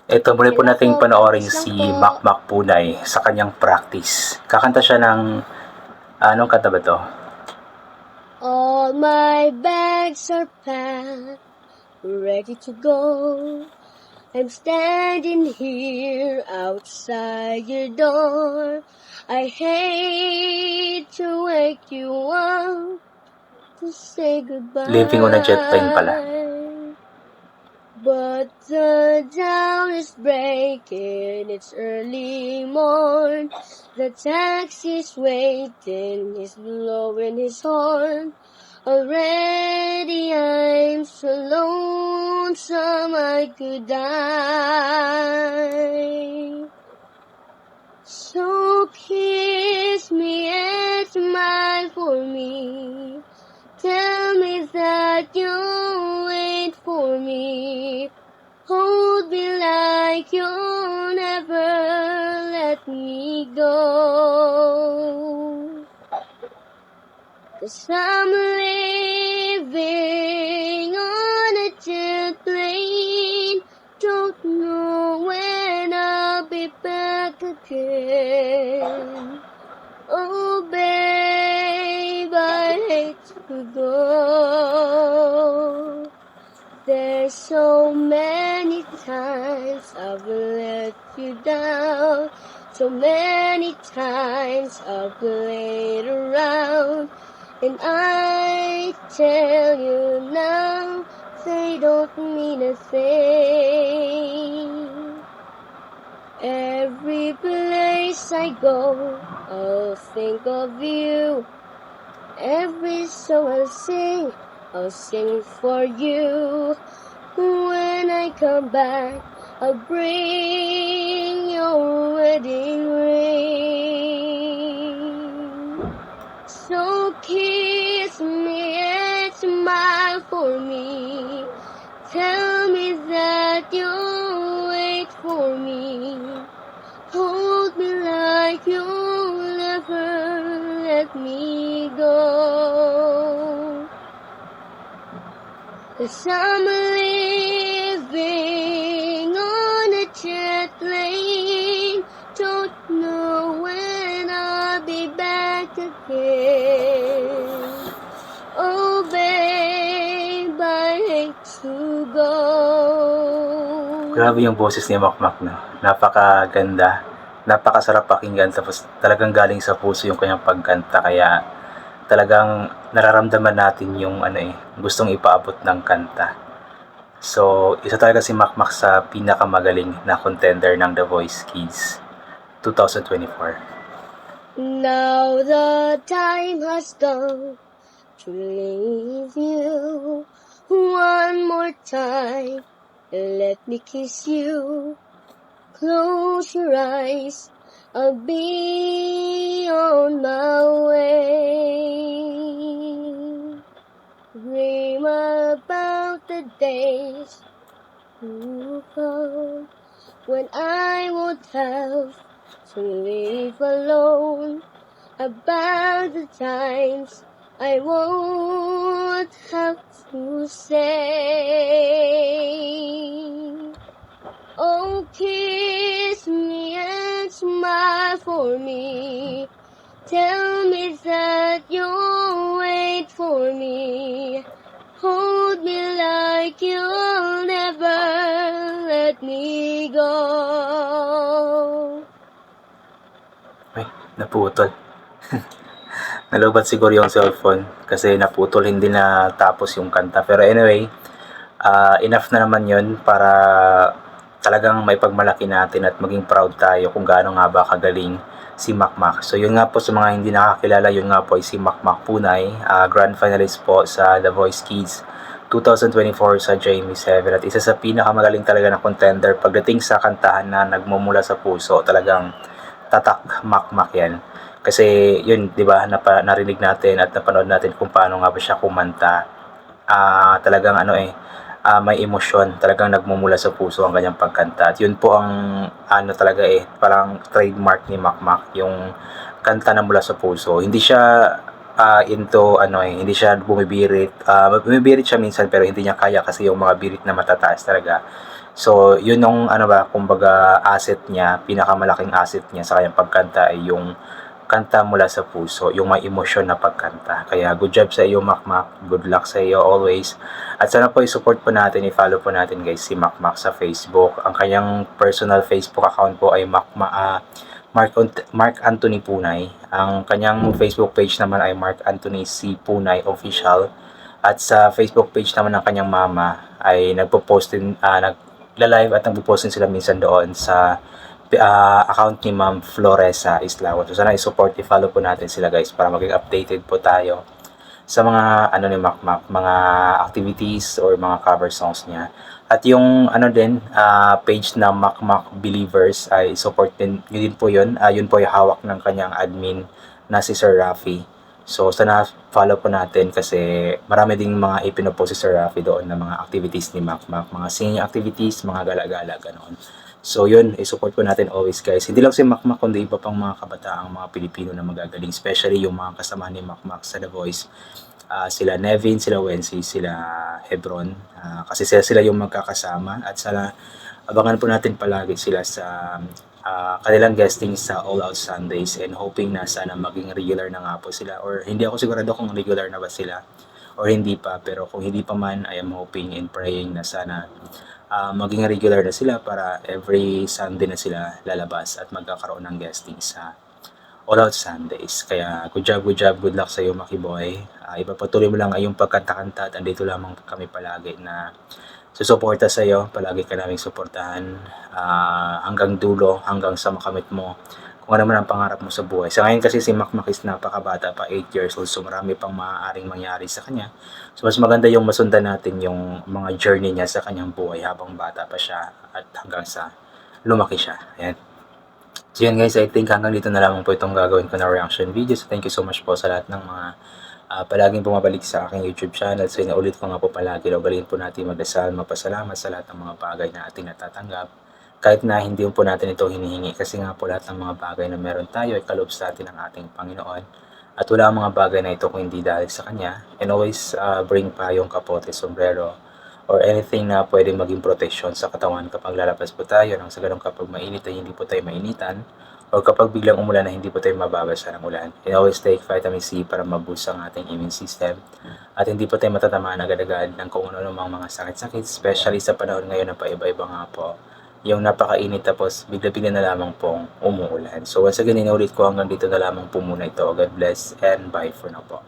Ito, muli po Hello nating po, panoorin practice lang si po. Makmak Punay sa kanyang practice. Kakanta siya ng, anong kanta ba to? All my bags are packed, ready to go. I'm standing here outside your door. I hate to wake you up to say goodbye. Living on a jet plane pala. But the dawn is breaking, it's early morn. The taxi's waiting, he's blowing his horn. Already I'm so lonesome I could die. So kiss me and smile for me. Tell me that you'll wait for me. Hold me like you'll never let me go. 'Cause I'm living on a jet plane. Don't know when I'll be back again. Oh babe, I hate to go. There's so many times I've let you down. So many times I've played around. And I tell you now, they don't mean a thing. Every place I go, I'll think of you. Every song I'll sing for you. When I come back, I'll bring your wedding ring. So kiss me and smile for me. Tell me that you'll wait for me. Hold me like you'll never let me go. 'Cause I'm living on a jet plane. Don't know when I'll be back again. Oh babe, I hate to go. Grabe yung boses ni Makmak, no? Napakaganda, napakasarap pakinggan, tapos talagang galing sa puso yung kanyang pagkanta, kaya talagang nararamdaman natin yung gustong ipaabot ng kanta. So, isa talaga si Makmak sa pinakamagaling na contender ng The Voice Kids 2024. Now the time has come to leave you one more time. Let me kiss you. Close your eyes. I'll be on my way. Dream about the days to come when I won't have to live alone. About the times I won't have to say. Oh, kiss me and smile for me. Tell me that you'll wait for me. Hold me like you'll never let me go. Ay, naputol. Nalobat siguro yung cellphone kasi naputol, hindi na tapos yung kanta. Pero anyway, enough na naman yun para talagang may pagmalaki natin at maging proud tayo kung gaano nga ba kagaling si Makmak. So yun nga po, sa mga hindi nakakilala, yun nga po ay si Makmak Punay, grand finalist po sa The Voice Kids 2024 sa Jamie 7, at isa sa pinakamagaling talaga na contender pagdating sa kantahan na nagmumula sa puso. Talagang tatak Makmak yan. Kasi yun, 'di ba, narinig natin at napanood natin kung paano nga ba siya kumanta. Talagang may emosyon, talagang nagmumula sa puso ang kanyang pagkanta. At yun po ang talaga parang trademark ni Makmak, yung kanta na mula sa puso. Hindi siya hindi siya bumibirit. Bumibirit siya minsan pero hindi niya kaya kasi yung mga birit na matataas talaga. So, yun yung kumbaga asset niya, pinakamalaking asset niya sa kanyang pagkanta ay yung kanta mula sa puso, yung may emosyon na pagkanta. Kaya good job sa iyo, Makmak. Good luck sa iyo always. At sana po i-support po natin, i-follow po natin guys si Makmak sa Facebook. Ang kanyang personal Facebook account po ay Mark Anthony Punay. Ang kanyang Facebook page naman ay Mark Anthony C. Punay Official. At sa Facebook page naman ng kanyang mama ay nagpo-post din, nagla-live at nagpo-post din sila minsan doon sa account ni Ma'am Floresa Islawan. So sana i-support, i-follow po natin sila guys para maging updated po tayo sa mga ni Makmak, mga activities or mga cover songs niya. At yung page na Makmak Believers ay support din, yun din po yun. Yun po yung hawak ng kanyang admin na si Sir Rafi. So sana follow po natin kasi marami ding mga ipinopost si Sir Rafi doon na mga activities ni Makmak, mga singing activities, mga gala-gala, ganoon. So yun, i-support po natin always guys. Hindi lang si Makmak kundi iba pang mga kabataang mga Pilipino na magagaling, especially yung mga kasama ni Makmak sa The Voice. Sila Nevin, sila Wency, sila Hebron. Kasi sila yung magkakasama at sana abangan po natin palagi sila sa kanilang guesting sa All Out Sundays and hoping na sana maging regular na nga po sila, or hindi ako sigurado kung regular na ba sila or hindi pa, pero kung hindi pa man, I am hoping and praying na sana maging regular na sila para every Sunday na sila lalabas at magkakaroon ng guesting sa All Out Sundays. Kaya good job, good luck sa iyo, Maki Boy. Ipapatuloy mo lang ay yung pagkanta-kanta at andito lamang kami palagi na susuporta sa iyo. Palagi ka naming suportahan hanggang dulo, hanggang sa makamit mo kung ano man ang pangarap mo sa buhay. Sa ngayon kasi si Makmak is napakabata pa, 8 years old, so marami pang maaaring mangyari sa kanya. So mas maganda yung masundan natin yung mga journey niya sa kanyang buhay habang bata pa siya at hanggang sa lumaki siya. Ayan. So yun guys, I think hanggang dito na lamang po itong gagawin ko na reaction video. So thank you so much po sa lahat ng mga palaging bumabalik sa aking YouTube channel. So inaulit ko nga po palagi, ugaliin po natin magdasal, magpasalamat sa lahat ng mga bagay na ating natatanggap. Kahit na hindi po natin ito hinihingi, kasi nga po lahat ng mga bagay na meron tayo ay kaloob sa atin ng ating Panginoon. At wala ang mga bagay na ito kung hindi dahil sa Kanya. And always bring pa yung kapote, sombrero, or anything na pwede maging protection sa katawan kapag lalabas po tayo, nang sa ganun kapag mainit ay hindi po tayo mainitan, o kapag biglang umulan na hindi po tayo mababasa ng ulan. And always take vitamin C para maboost ang ating immune system at hindi po tayo matatamaan agad-agad ng kung ano mga sakit-sakit, especially sa panahon ngayon na paiba-iba nga po yung napakainit tapos bigla-bigla na lamang pong umuulan. So once again, inulit ko hanggang dito na lamang po muna ito. God bless and bye for now po.